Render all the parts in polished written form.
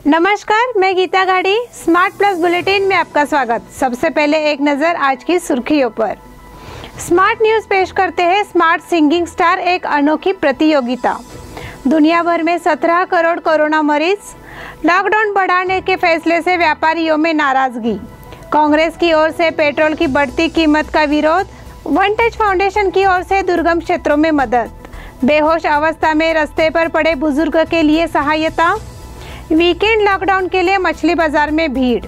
नमस्कार, मैं गीता गाड़ी। स्मार्ट प्लस बुलेटिन में आपका स्वागत। सबसे पहले एक नज़र आज की सुर्खियों पर। स्मार्ट न्यूज़ पेश करते हैं स्मार्ट सिंगिंग स्टार एक अनोखी प्रतियोगिता। दुनिया भर में 17 करोड़ कोरोना मरीज। लॉकडाउन बढ़ाने के फैसले से व्यापारियों में नाराजगी। कांग्रेस की ओर से पेट्रोल की बढ़ती कीमत का विरोध। वन टच फाउंडेशन की ओर से दुर्गम क्षेत्रों में मदद। बेहोश अवस्था में रास्ते पर पड़े बुजुर्ग के लिए सहायता। वीकेंड लॉकडाउन के लिए मछली बाजार में भीड़।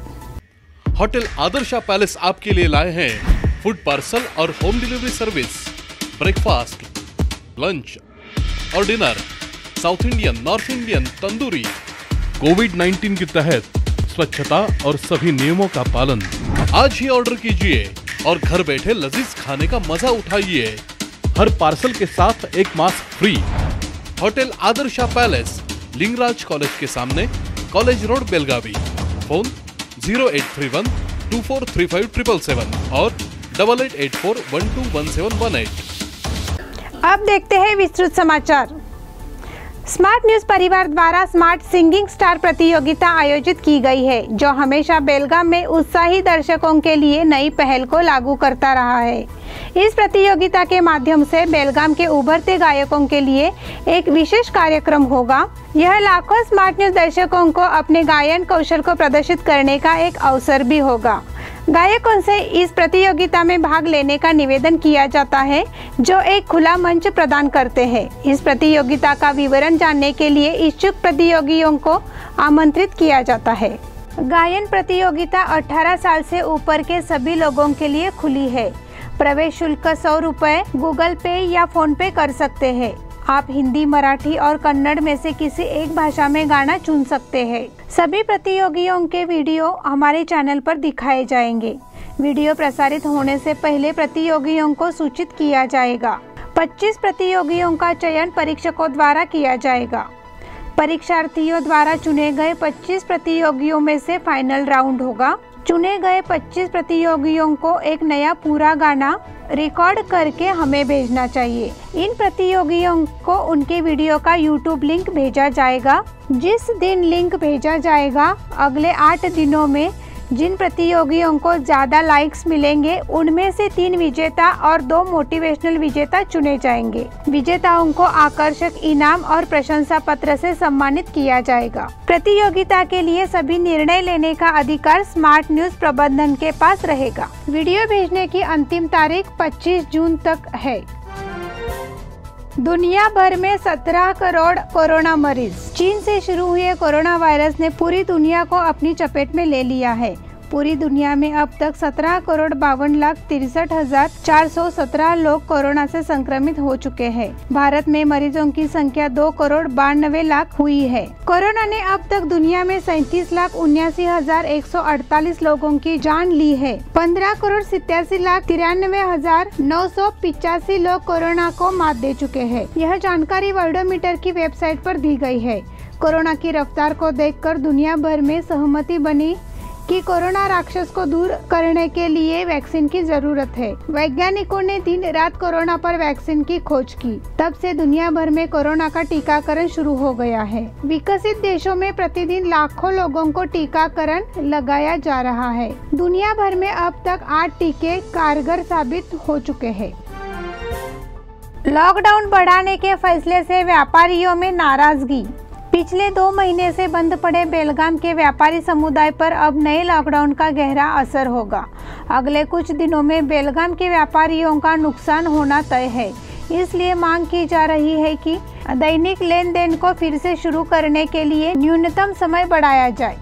होटल आदर्शा पैलेस आपके लिए लाए हैं फूड पार्सल और home delivery service, breakfast, lunch और dinner, south Indian, north Indian, tandoori. कोविड-19 के तहत स्वच्छता और सभी नियमों का पालन। आज ही ऑर्डर कीजिए और घर बैठे लजीज खाने का मजा उठाइए। हर पार्सल के साथ एक mask free. Hotel Adarsha palace, Lingaraj college के सामने, कॉलेज रोड, बेलगावी। फोन 0831 2435 और 8884121718। अब देखते हैं विस्तृत समाचार। स्मार्ट न्यूज परिवार द्वारा स्मार्ट सिंगिंग स्टार प्रतियोगिता आयोजित की गई है, जो हमेशा बेलगाम में उत्साही दर्शकों के लिए नई पहल को लागू करता रहा है। इस प्रतियोगिता के माध्यम से बेलगाम के उभरते गायकों के लिए एक विशेष कार्यक्रम होगा। यह लाखों स्मार्ट न्यूज दर्शकों को अपने गायन कौशल को प्रदर्शित करने का एक अवसर भी होगा। गायकों से इस प्रतियोगिता में भाग लेने का निवेदन किया जाता है, जो एक खुला मंच प्रदान करते हैं। इस प्रतियोगिता का विवरण जानने के लिए इच्छुक प्रतियोगियों को आमंत्रित किया जाता है। गायन प्रतियोगिता 18 साल से ऊपर के सभी लोगों के लिए खुली है। प्रवेश शुल्क 100 रुपये गूगल पे या फोन पे कर सकते हैं। आप हिंदी, मराठी और कन्नड़ में से किसी एक भाषा में गाना चुन सकते हैं। सभी प्रतियोगियों के वीडियो हमारे चैनल पर दिखाए जाएंगे। वीडियो प्रसारित होने से पहले प्रतियोगियों को सूचित किया जाएगा। 25 प्रतियोगियों का चयन परीक्षकों द्वारा किया जाएगा। परीक्षार्थियों द्वारा चुने गए 25 प्रतियोगियों में से फाइनल राउंड होगा। चुने गए 25 प्रतियोगियों को एक नया पूरा गाना रिकॉर्ड करके हमें भेजना चाहिए। इन प्रतियोगियों को उनके वीडियो का यूट्यूब लिंक भेजा जाएगा। जिस दिन लिंक भेजा जाएगा, अगले 8 दिनों में जिन प्रतियोगियों को ज़्यादा लाइक्स मिलेंगे, उनमें से 3 विजेता और 2 मोटिवेशनल विजेता चुने जाएंगे। विजेताओं को आकर्षक इनाम और प्रशंसा पत्र से सम्मानित किया जाएगा। प्रतियोगिता के लिए सभी निर्णय लेने का अधिकार स्मार्ट न्यूज प्रबंधन के पास रहेगा। वीडियो भेजने की अंतिम तारीख 25 जून तक है। दुनिया भर में 17 करोड़ कोरोना मरीज। चीन से शुरू हुए कोरोना वायरस ने पूरी दुनिया को अपनी चपेट में ले लिया है। पूरी दुनिया में अब तक 17 करोड़ 52,63,417 लोग कोरोना से संक्रमित हो चुके हैं। भारत में मरीजों की संख्या 2 करोड़ 92 लाख हुई है। कोरोना ने अब तक दुनिया में 37,79,148 लोगों की जान ली है। 15 करोड़ 87,93,985 लोग कोरोना को मात दे चुके हैं। यह जानकारी वर्ल्डोमीटर की वेबसाइट पर दी गई है। कोरोना की रफ्तार को देखकर दुनिया भर में सहमति बनी कि कोरोना राक्षस को दूर करने के लिए वैक्सीन की जरूरत है। वैज्ञानिकों ने दिन रात कोरोना पर वैक्सीन की खोज की। तब से दुनिया भर में कोरोना का टीकाकरण शुरू हो गया है। विकसित देशों में प्रतिदिन लाखों लोगों को टीकाकरण लगाया जा रहा है। दुनिया भर में अब तक 8 टीके कारगर साबित हो चुके हैं। लॉकडाउन बढ़ाने के फैसले से व्यापारियों में नाराजगी। पिछले 2 महीने से बंद पड़े बेलगाम के व्यापारी समुदाय पर अब नए लॉकडाउन का गहरा असर होगा। अगले कुछ दिनों में बेलगाम के व्यापारियों का नुकसान होना तय है। इसलिए मांग की जा रही है कि दैनिक लेन देन को फिर से शुरू करने के लिए न्यूनतम समय बढ़ाया जाए।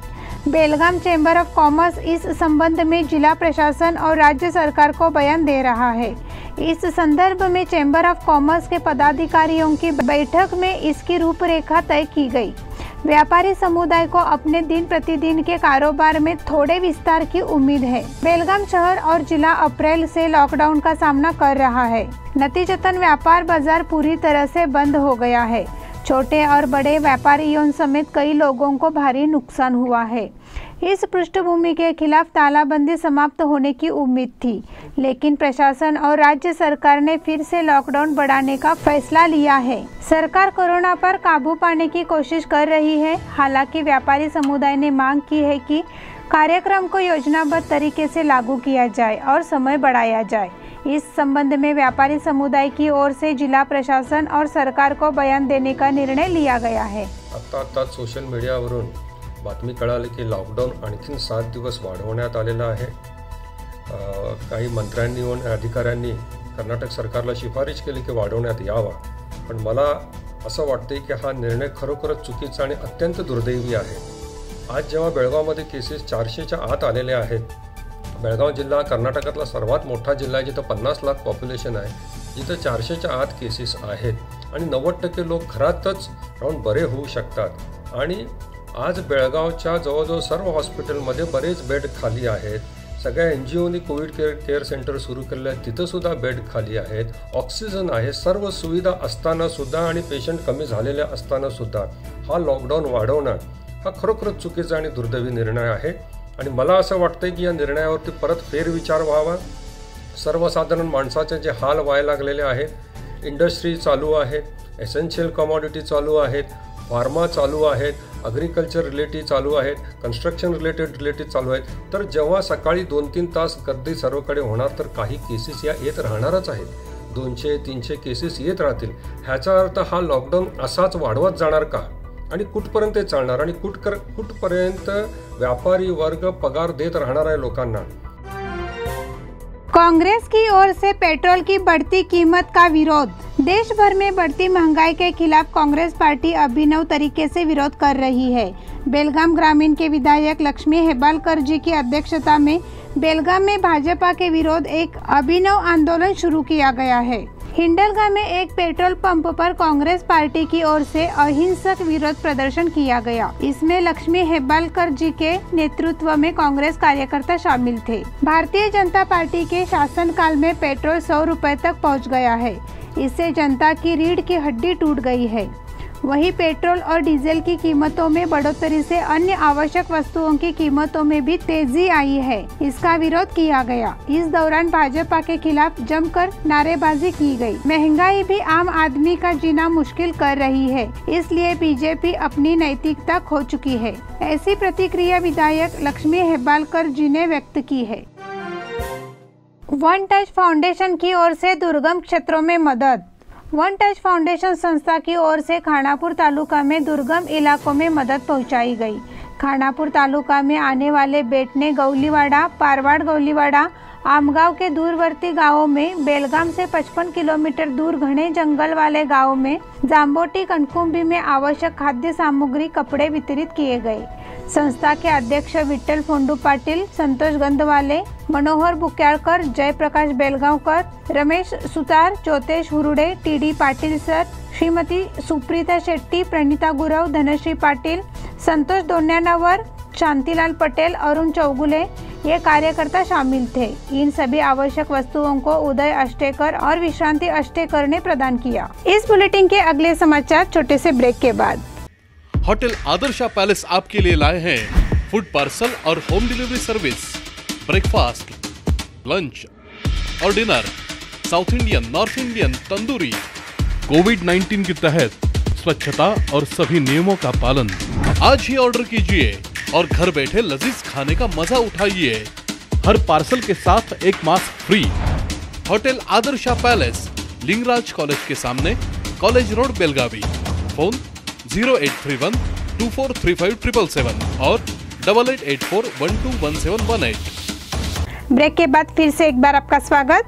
बेलगाम चैम्बर ऑफ कॉमर्स इस संबंध में जिला प्रशासन और राज्य सरकार को बयान दे रहा है। इस संदर्भ में चैम्बर ऑफ कॉमर्स के पदाधिकारियों की बैठक में इसकी रूपरेखा तय की गई। व्यापारी समुदाय को अपने दिन प्रतिदिन के कारोबार में थोड़े विस्तार की उम्मीद है। बेलगाम शहर और जिला अप्रैल से लॉकडाउन का सामना कर रहा है। नतीजतन व्यापार बाजार पूरी तरह से बंद हो गया है। छोटे और बड़े व्यापारियों समेत कई लोगों को भारी नुकसान हुआ है। इस पृष्ठभूमि के खिलाफ तालाबंदी समाप्त होने की उम्मीद थी, लेकिन प्रशासन और राज्य सरकार ने फिर से लॉकडाउन बढ़ाने का फैसला लिया है। सरकार कोरोना पर काबू पाने की कोशिश कर रही है। हालांकि व्यापारी समुदाय ने मांग की है कि कार्यक्रम को योजनाबद्ध तरीके से लागू किया जाए और समय बढ़ाया जाए। इस संबंध में व्यापारी समुदाय की ओर से जिला प्रशासन और सरकार को बयान देने का निर्णय लिया गया है। आता सोशल मीडियावरून बातमी कळाली की लॉकडाऊन आणखीन 7 दिवस वाढवण्यात आलेला आहे। काही मंत्र्यांनी आणि अधिकाऱ्यांनी कर्नाटक सरकारला शिफारिश केली की वाढवण्यात यावा, पण मला असं वाटते की हा निर्णय खरोखरच चुकीचा आणि अत्यंत दुर्दैवी आहे। आज जेव्हा बेळगावमध्ये केसेस 400च्या आत आलेले आहेत, बेळगाव जिल्हा कर्नाटकातला सर्वात मोठा जिल्हा आहे जिथं 50 लाख पॉप्युलेशन आहे, जिथं 400च्या आत केसेस आहेत आणि 90% लोक घरातच राहून बरे होऊ शकतात। आणि आज बेळगावच्या जवळजवळ सर्व हॉस्पिटलमध्ये बरेच बेड खाली आहेत। सगळ्या NGOनी कोविड केअर सेंटर सुरू केले आहेत, तिथं सुद्धा बेड खाली आहेत, ऑक्सिजन आहे, सर्व सुविधा असताना सुद्धा आणि पेशंट कमी झालेले असताना सुद्धा हा लॉकडाऊन वाढवणं हा खरोखरच चुकीचा आणि दुर्दैवी निर्णय आहे। आणि मला असं वाटतं की या निर्णयावरती परत फेरविचार व्हावा। सर्वसाधारण माणसाचे जे हाल व्हायला लागलेले आहेत, इंडस्ट्री चालू आहेत, एसेन्शियल कमॉडिटी चालू आहेत, फार्मा चालू आहेत, ॲग्रिकल्चर रिलेटेड चालू आहेत, कन्स्ट्रक्शन रिलेटेड चालू आहेत, तर जेव्हा सकाळी 2-3 तास गर्दी सर्वकडे होणार तर काही केसेस या येत राहणारच आहेत। 200-300 केसेस येत राहतील। ह्याचा अर्थ हा लॉकडाऊन असाच वाढवत जाणार का आणि कुठपर्यंत चालणार आणि कुठपर्यंत व्यापारी वर्ग पगार देत राहणार आहे लोकांना। कांग्रेस की ओर से पेट्रोल की बढ़ती कीमत का विरोध। देश भर में बढ़ती महंगाई के खिलाफ कांग्रेस पार्टी अभिनव तरीके से विरोध कर रही है। बेलगाम ग्रामीण के विधायक लक्ष्मी हेब्बालकर जी की अध्यक्षता में बेलगाम में भाजपा के विरोध एक अभिनव आंदोलन शुरू किया गया है। हिंडलगा में एक पेट्रोल पंप पर कांग्रेस पार्टी की ओर से अहिंसक विरोध प्रदर्शन किया गया। इसमें लक्ष्मी हेब्बालकर जी के नेतृत्व में कांग्रेस कार्यकर्ता शामिल थे। भारतीय जनता पार्टी के शासनकाल में पेट्रोल 100 रुपए तक पहुंच गया है। इससे जनता की रीढ़ की हड्डी टूट गई है। वहीं पेट्रोल और डीजल की कीमतों में बढ़ोतरी से अन्य आवश्यक वस्तुओं की कीमतों में भी तेजी आई है। इसका विरोध किया गया। इस दौरान भाजपा के खिलाफ जमकर नारेबाजी की गई। महंगाई भी आम आदमी का जीना मुश्किल कर रही है, इसलिए बीजेपी अपनी नैतिकता खो चुकी है। ऐसी प्रतिक्रिया विधायक लक्ष्मी हेब्बालकर जी ने व्यक्त की है। वन टच फाउंडेशन की ओर से दुर्गम क्षेत्रों में मदद। वन टच फाउंडेशन संस्था की ओर से खानापुर तालुका में दुर्गम इलाकों में मदद पहुंचाई गई। खानापुर तालुका में आने वाले बेटने गौलीवाड़ा, पारवाड़ गौलीवाड़ा, आमगांव के दूरवर्ती गांवों में, बेलगाम से 55 किलोमीटर दूर घने जंगल वाले गांव में, जाम्बोटी कनकुंबी में आवश्यक खाद्य सामग्री, कपड़े वितरित किए गए। संस्था के अध्यक्ष विठ्ठल फोंडू पाटिल, संतोष गंधवाले, मनोहर बुक्याळकर, जयप्रकाश बेलगांवकर, रमेश सुतार, ज्योतेश हुरुडे, TD पाटिल सर, श्रीमती सुप्रीता शेट्टी, प्रणीता गुरव, धनश्री पाटिल, संतोष दोन्यानावर, शांतिलाल पटेल, अरुण चौगुले ये कार्यकर्ता शामिल थे। इन सभी आवश्यक वस्तुओं को उदय अष्टेकर और विश्रांति अष्टेकर ने प्रदान किया। इस बुलेटिन के अगले समाचार छोटे से ब्रेक के बाद। होटल आदर्शा पैलेस आपके लिए लाए हैं फूड पार्सल और home delivery service, breakfast, lunch और dinner, south Indian, north Indian, tandoori. कोविड-19 के तहत स्वच्छता और सभी नियमों का पालन। आज ही ऑर्डर कीजिए और घर बैठे लजीज खाने का मजा उठाइए। हर पार्सल के साथ एक mask free. Hotel Adarsha palace, Lingaraj college के सामने, कॉलेज रोड, बेलगावी। फोन 0831 2435 और 8884121718। ब्रेक के बाद फिर से एक बार आपका स्वागत।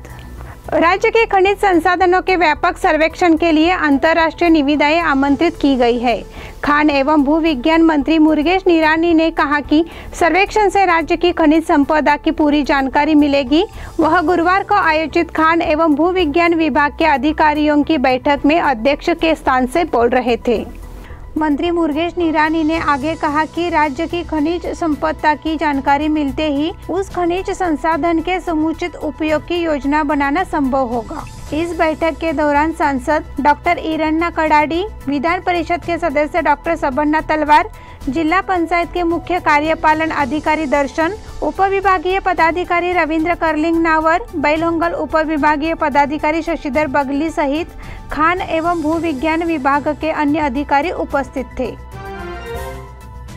राज्य के खनिज संसाधनों के व्यापक सर्वेक्षण के लिए अंतर्राष्ट्रीय निविदाएं आमंत्रित की गई है। खान एवं भू विज्ञान मंत्री मुरुगेश निरानी ने कहा कि सर्वेक्षण से राज्य की खनिज संपदा की पूरी जानकारी मिलेगी। वह गुरुवार को आयोजित खान एवं भू विज्ञान विभाग के अधिकारियों की बैठक में अध्यक्ष के स्थान से बोल रहे थे। मंत्री मुरुगेश निरानी ने आगे कहा कि राज्य की खनिज संपदा की जानकारी मिलते ही उस खनिज संसाधन के समुचित उपयोग की योजना बनाना संभव होगा। इस बैठक के दौरान सांसद डॉक्टर ईरण्णा कडाडी, विधान परिषद के सदस्य डॉक्टर सबन्ना तलवार, जिला पंचायत के मुख्य कार्यपालन अधिकारी दर्शन, उपविभागीय पदाधिकारी रविंद्र करलिंग नावर, बैलहोंगल उपविभागीय पदाधिकारी शशिधर बगली सहित खान एवं भू विज्ञान विभाग के अन्य अधिकारी उपस्थित थे।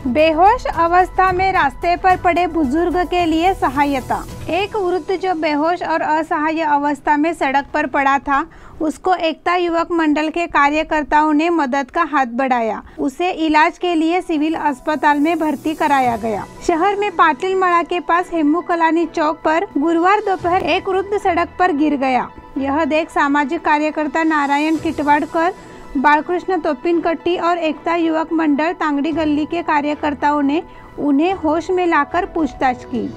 बेहोश अवस्था में रास्ते पर पड़े बुजुर्ग के लिए सहायता। एक वृद्ध जो बेहोश और असहाय अवस्था में सड़क पर पड़ा था, उसको एकता युवक मंडल के कार्यकर्ताओं ने मदद का हाथ बढ़ाया। उसे इलाज के लिए सिविल अस्पताल में भर्ती कराया गया। शहर में पाटिल मड़ा के पास हेमू कलानी चौक पर गुरुवार दोपहर एक वृद्ध सड़क पर गिर गया। यह देख सामाजिक कार्यकर्ता नारायण किटवाड़कर, बालकृष्ण तोपिनकट्टी और एकता युवक मंडल तांगड़ी गली के कार्यकर्ताओं ने उन्हें होश में लाकर पूछताछ की।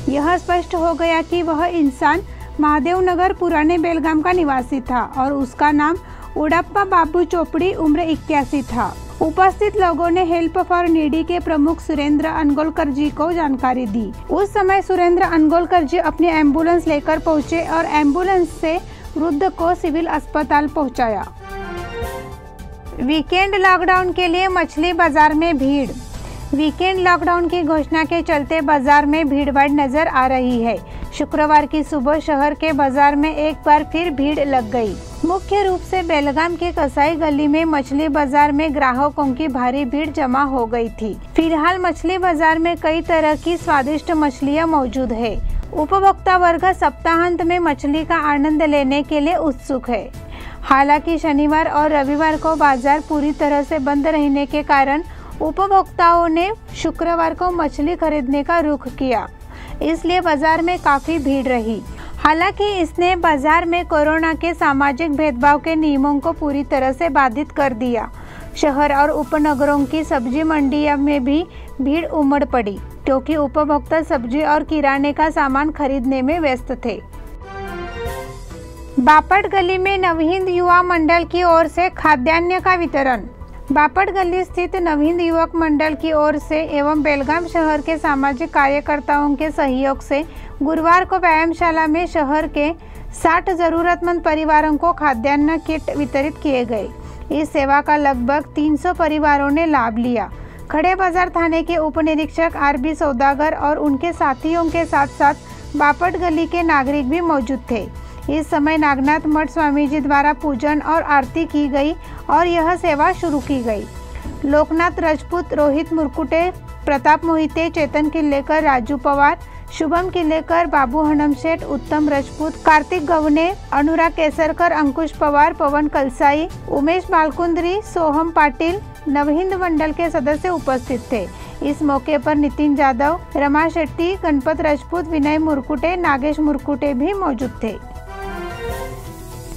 यह स्पष्ट हो गया कि वह इंसान महादेव नगर पुराने बेलगाम का निवासी था और उसका नाम उड़प्पा बाबू चोपड़ी उम्र 81 था। उपस्थित लोगों ने हेल्प फॉर नीडी के प्रमुख सुरेंद्र अनगोलकर जी को जानकारी दी। उस समय सुरेंद्र अनगोलकर जी अपनी एम्बुलेंस लेकर पहुंचे और एम्बुलेंस से वृद्ध को सिविल अस्पताल पहुंचाया। वीकेंड लॉकडाउन के लिए मछली बाजार में भीड़। वीकेंड लॉकडाउन की घोषणा के चलते बाजार में भीड़भाड़ नजर आ रही है। शुक्रवार की सुबह शहर के बाजार में एक बार फिर भीड़ लग गई। मुख्य रूप से बेलगाम के कसाई गली में मछली बाजार में ग्राहकों की भारी भीड़ जमा हो गई थी। फिलहाल मछली बाजार में कई तरह की स्वादिष्ट मछलियां मौजूद है। उपभोक्ता वर्ग सप्ताहांत में मछली का आनंद लेने के लिए उत्सुक है। हालांकि शनिवार और रविवार को बाजार पूरी तरह से बंद रहने के कारण उपभोक्ताओं ने शुक्रवार को मछली खरीदने का रुख किया, इसलिए बाजार में काफी भीड़ रही। हालांकि इसने बाजार में कोरोना के सामाजिक भेदभाव के नियमों को पूरी तरह से बाधित कर दिया। शहर और उपनगरों की सब्जी मंडियों में भी भीड़ उमड़ पड़ी, क्योंकि उपभोक्ता सब्जी और किराने का सामान खरीदने में व्यस्त थे। बापट गली में नवहिंद युवा मंडल की ओर से खाद्यान्न का वितरण। बापट गली स्थित नवहिंद युवक मंडल की ओर से एवं बेलगाम शहर के सामाजिक कार्यकर्ताओं के सहयोग से गुरुवार को व्यायामशाला में शहर के 60 जरूरतमंद परिवारों को खाद्यान्न किट वितरित किए गए। इस सेवा का लगभग 300 परिवारों ने लाभ लिया। खड़े बाजार थाने के उप निरीक्षक आरबी सौदागर और उनके साथियों के साथ साथ बापट गली के नागरिक भी मौजूद थे। इस समय नागनाथ मठ स्वामी जी द्वारा पूजन और आरती की गई और यह सेवा शुरू की गई। लोकनाथ राजपूत, रोहित मुरकुटे, प्रताप मोहिते, चेतन किल्लेकर, राजू पवार, शुभम किल्लेकर, बाबू हनमशेठ, उत्तम राजपूत, कार्तिक गवने, अनुराग केसरकर, अंकुश पवार, पवन कलसाई, उमेश बालकुंद्री, सोहम पाटिल, नवहिंद मंडल के सदस्य उपस्थित थे। इस मौके पर नितिन जाधव, रमा शेट्टी, गणपत राजपूत, विनय मुरकुटे, नागेश मुरकुटे भी मौजूद थे।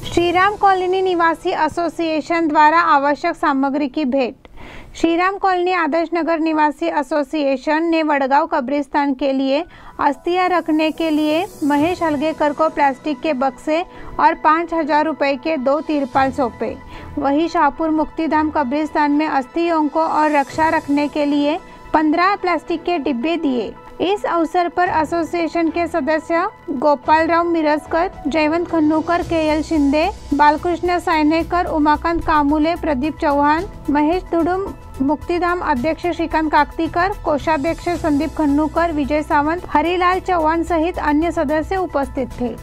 श्रीराम कॉलोनी निवासी एसोसिएशन द्वारा आवश्यक सामग्री की भेंट। श्रीराम कॉलोनी आदर्श नगर निवासी एसोसिएशन ने वडगांव कब्रिस्तान के लिए अस्थियां रखने के लिए महेश हलगेकर को प्लास्टिक के बक्से और 5000 रुपए के 2 तिरपाल सौंपे। वहीं शाहपुर मुक्तिधाम कब्रिस्तान में अस्थियों को और रक्षा रखने के लिए 15 प्लास्टिक के डिब्बे दिए। इस अवसर पर एसोसिएशन के सदस्य गोपालराव मिरजकर, जयवंत खन्नूकर, केएल शिंदे, बालकृष्ण सायनेकर, उमाकांत कामुले, प्रदीप चौहान, महेश दुडुम, मुक्तिधाम अध्यक्ष श्रीकांत काकतीकर, कोषाध्यक्ष संदीप खन्नूकर, विजय सावंत, हरिलाल चौहान सहित अन्य सदस्य उपस्थित थे।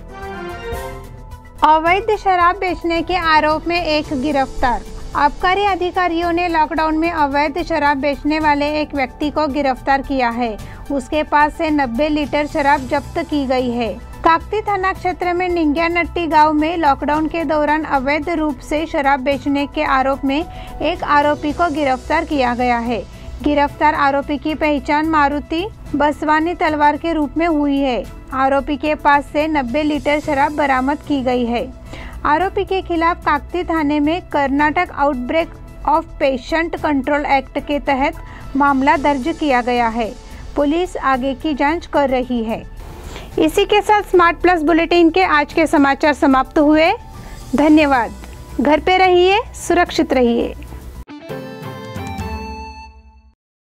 अवैध शराब बेचने के आरोप में एक गिरफ्तार। आबकारी अधिकारियों ने लॉकडाउन में अवैध शराब बेचने वाले एक व्यक्ति को गिरफ्तार किया है। उसके पास से 90 लीटर शराब जब्त की गई है। काकती थाना क्षेत्र में निंग्यानट्टी गांव में लॉकडाउन के दौरान अवैध रूप से शराब बेचने के आरोप में एक आरोपी को गिरफ्तार किया गया है। गिरफ्तार आरोपी की पहचान मारुति बसवानी तलवार के रूप में हुई है। आरोपी के पास से 90 लीटर शराब बरामद की गई है। आरोपी के खिलाफ काकती थाने में Karnataka outbreak of patient control act के तहत मामला दर्ज किया गया है। पुलिस आगे की जांच कर रही है। इसी के साथ स्मार्ट प्लस बुलेटिन के आज के समाचार समाप्त हुए। धन्यवाद। घर पे रहिए, सुरक्षित रहिए।